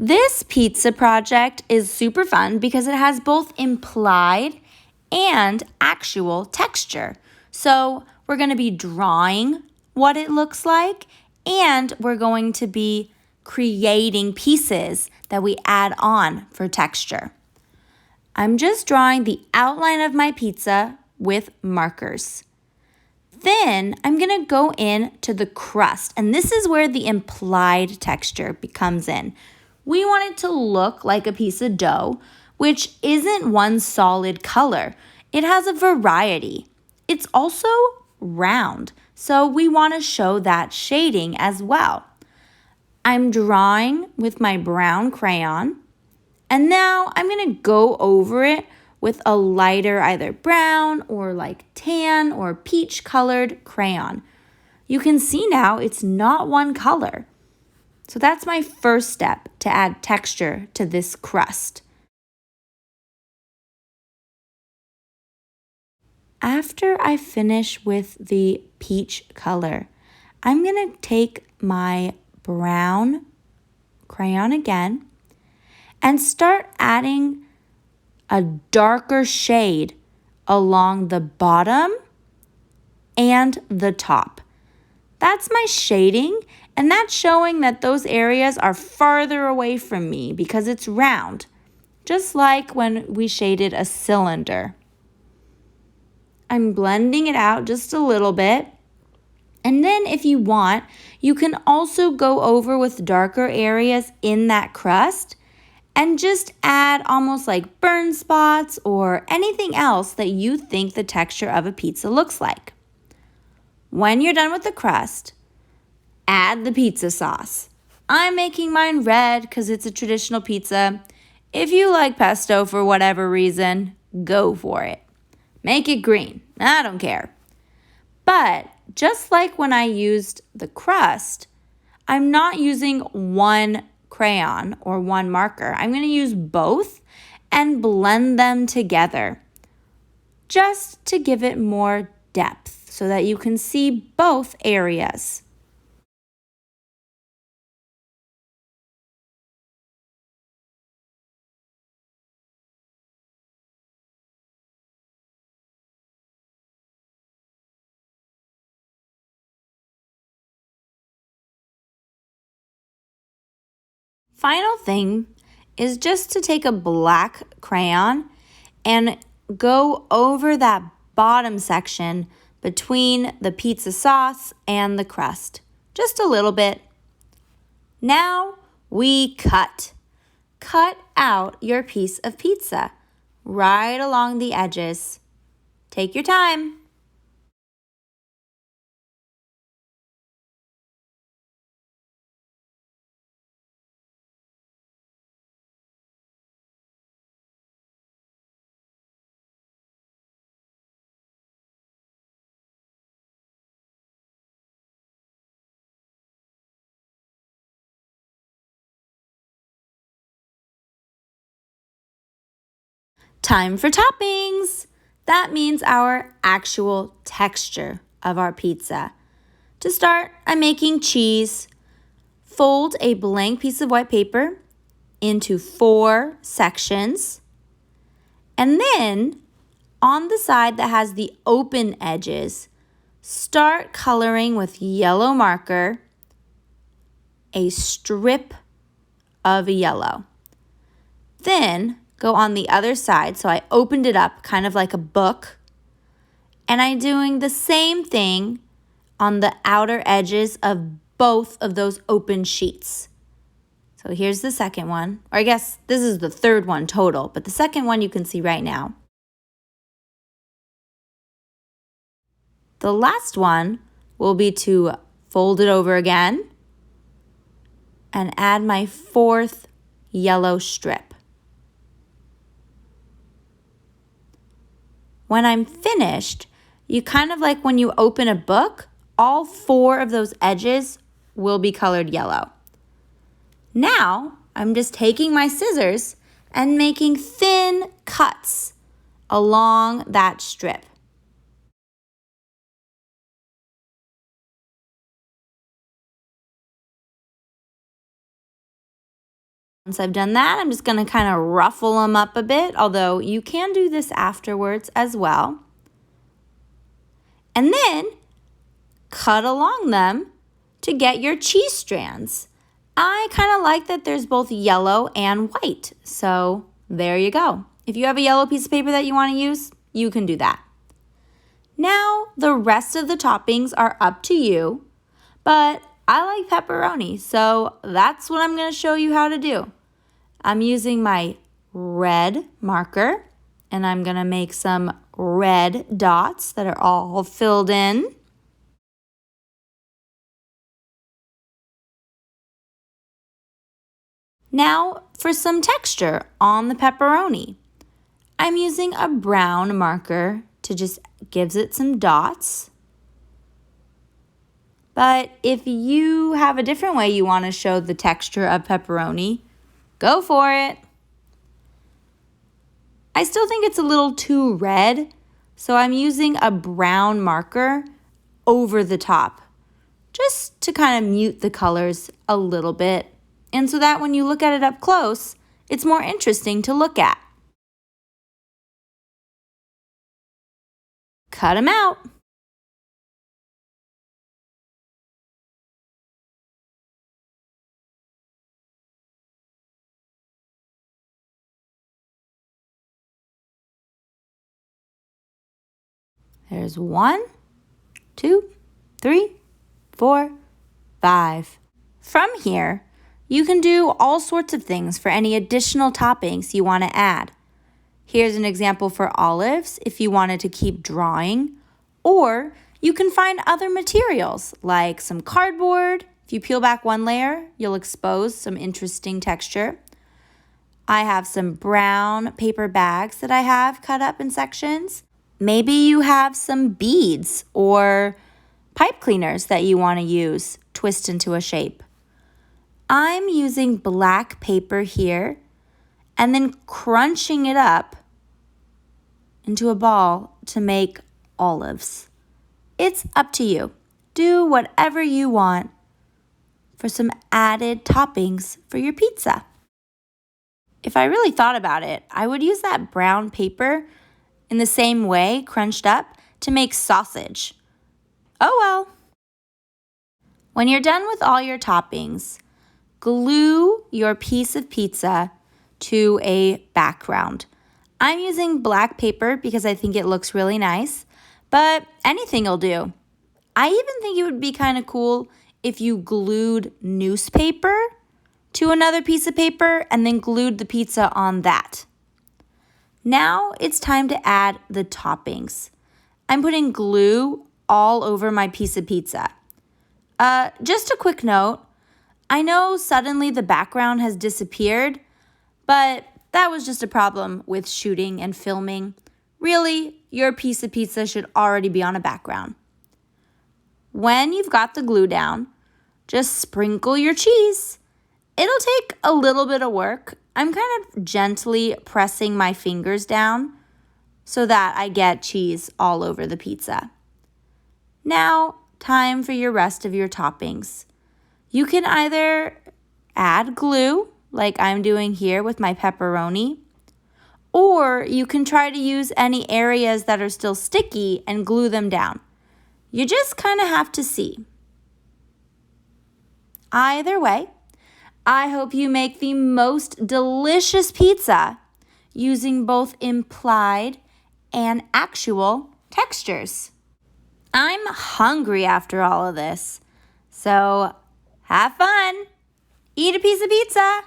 This pizza project is super fun because it has both implied and actual texture. So we're going to be drawing what it looks like, and we're going to be creating pieces that we add on for texture. I'm just drawing the outline of my pizza with markers. Then I'm going to go in to the crust, and this is where the implied texture comes in. We want it to look like a piece of dough, which isn't one solid color. It has a variety. It's also round, so we want to show that shading as well. I'm drawing with my brown crayon, and now I'm going to go over it with a lighter either brown or like tan or peach colored crayon. You can see now it's not one color. So that's my first step to add texture to this crust. After I finish with the peach color, I'm going to take my brown crayon again and start adding a darker shade along the bottom and the top. That's my shading, and that's showing that those areas are farther away from me because it's round, just like when we shaded a cylinder. I'm blending it out just a little bit. And then if you want, you can also go over with darker areas in that crust and just add almost like burn spots or anything else that you think the texture of a pizza looks like. When you're done with the crust, add the pizza sauce. I'm making mine red because it's a traditional pizza. If you like pesto for whatever reason, go for it. Make it green. I don't care. But just like when I used the crust, I'm not using one crayon or one marker. I'm going to use both and blend them together just to give it more depth so that you can see both areas. Final thing is just to take a black crayon and go over that bottom section between the pizza sauce and the crust. Just a little bit. Now we cut. Cut out your piece of pizza right along the edges. Take your time. Time for toppings. That means our actual texture of our pizza. To start, I'm making cheese. Fold a blank piece of white paper into 4 sections. And then on the side that has the open edges, start coloring with yellow marker a strip of yellow. Then go on the other side. So I opened it up kind of like a book. And I'm doing the same thing on the outer edges of both of those open sheets. So here's the second one, or I guess this is the third one total, but the second one you can see right now. The last one will be to fold it over again and add my 4th yellow strip. When I'm finished, you kind of like when you open a book, all 4 of those edges will be colored yellow. Now, I'm just taking my scissors and making thin cuts along that strip. Once I've done that, I'm just going to kind of ruffle them up a bit, although you can do this afterwards as well. And then cut along them to get your cheese strands. I kind of like that there's both yellow and white, so there you go. If you have a yellow piece of paper that you want to use, you can do that. Now, the rest of the toppings are up to you, but I like pepperoni, so that's what I'm going to show you how to do. I'm using my red marker, and I'm going to make some red dots that are all filled in. Now, for some texture on the pepperoni, I'm using a brown marker to just gives it some dots. But if you have a different way you want to show the texture of pepperoni, go for it. I still think it's a little too red, so I'm using a brown marker over the top, just to kind of mute the colors a little bit, and so that when you look at it up close, it's more interesting to look at. Cut them out. There's 1, 2, 3, 4, 5. From here, you can do all sorts of things for any additional toppings you want to add. Here's an example for olives if you wanted to keep drawing, or you can find other materials like some cardboard. If you peel back one layer, you'll expose some interesting texture. I have some brown paper bags that I have cut up in sections. Maybe you have some beads or pipe cleaners that you want to use, twist into a shape. I'm using black paper here and then crunching it up into a ball to make olives. It's up to you. Do whatever you want for some added toppings for your pizza. If I really thought about it, I would use that brown paper in the same way, crunched up, to make sausage. Oh well. When you're done with all your toppings, glue your piece of pizza to a background. I'm using black paper because I think it looks really nice, but anything will do. I even think it would be kind of cool if you glued newspaper to another piece of paper and then glued the pizza on that. Now it's time to add the toppings. I'm putting glue all over my piece of pizza. Just a quick note, I know suddenly the background has disappeared, but that was just a problem with shooting and filming. Really, your piece of pizza should already be on a background. When you've got the glue down, just sprinkle your cheese. It'll take a little bit of work. I'm kind of gently pressing my fingers down so that I get cheese all over the pizza. Now, time for your rest of your toppings. You can either add glue, like I'm doing here with my pepperoni, or you can try to use any areas that are still sticky and glue them down. You just kind of have to see. Either way, I hope you make the most delicious pizza using both implied and actual textures. I'm hungry after all of this, so have fun. Eat a piece of pizza.